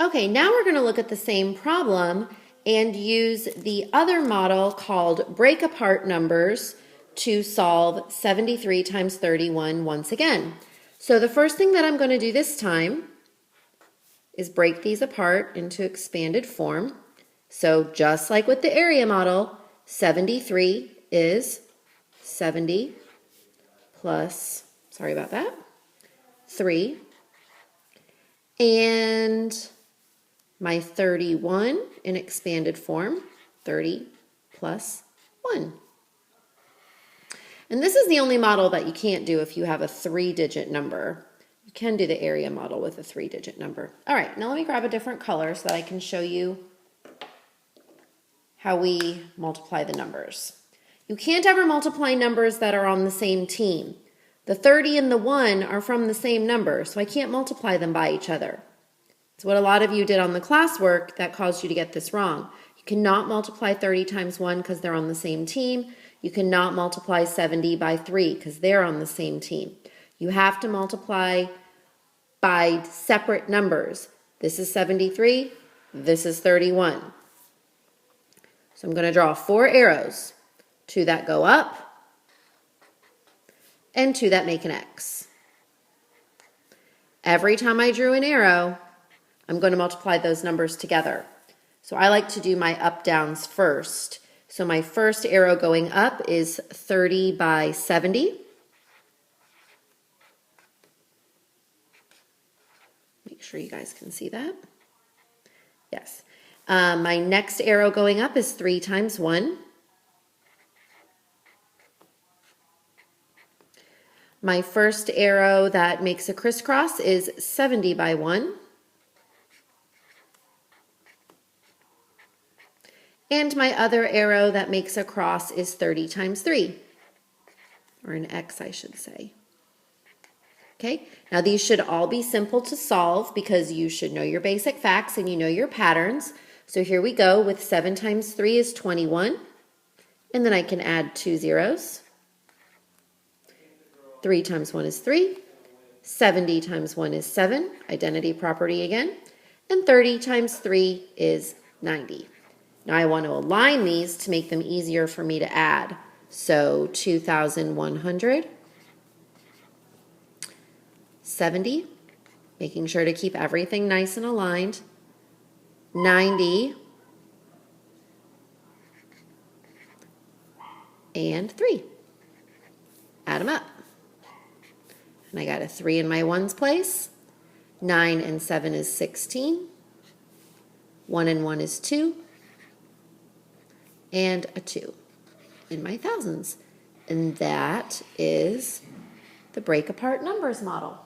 Okay, now we're going to look at the same problem and use the other model called break apart numbers to solve 73 times 31 once again. So the first thing that I'm going to do this time is break these apart into expanded form. So just like with the area model, 73 is 70 plus, sorry about that, 3. And my 31 in expanded form, 30 plus 1. And this is the only model that you can't do if you have a 3-digit number. You can do the area model with a 3-digit number. All right, now let me grab a different color so that I can show you how we multiply the numbers. You can't ever multiply numbers that are on the same team. The 30 and the 1 are from the same number, so I can't multiply them by each other. It's what a lot of you did on the classwork that caused you to get this wrong. You cannot multiply 30 times 1 because they're on the same team. You cannot multiply 70 by 3 because they're on the same team. You have to multiply by separate numbers. This is 73, this is 31. So I'm going to draw 4 arrows, 2 that go up and 2 that make an X. Every time I drew an arrow, I'm going to multiply those numbers together. So I like to do my up-downs first. So my first arrow going up is 30 by 70. Make sure you guys can see that. Yes. My next arrow going up is 3 times 1. My first arrow that makes a crisscross is 70 by 1. And my other arrow that makes a cross is 30 times 3, or an X, I should say. Okay, now these should all be simple to solve because you should know your basic facts and you know your patterns. So here we go with 7 times 3 is 21, and then I can add 2 zeros. 3 times 1 is 3, 70 times 1 is 7, identity property again, and 30 times 3 is 90. Now I want to align these to make them easier for me to add. So 2,100, 70, making sure to keep everything nice and aligned, 90, and 3. Add them up. And I got a 3 in my ones place. 9 and 7 is 16. 1 and 1 is 2. And a 2 in my thousands. And that is the break apart numbers model.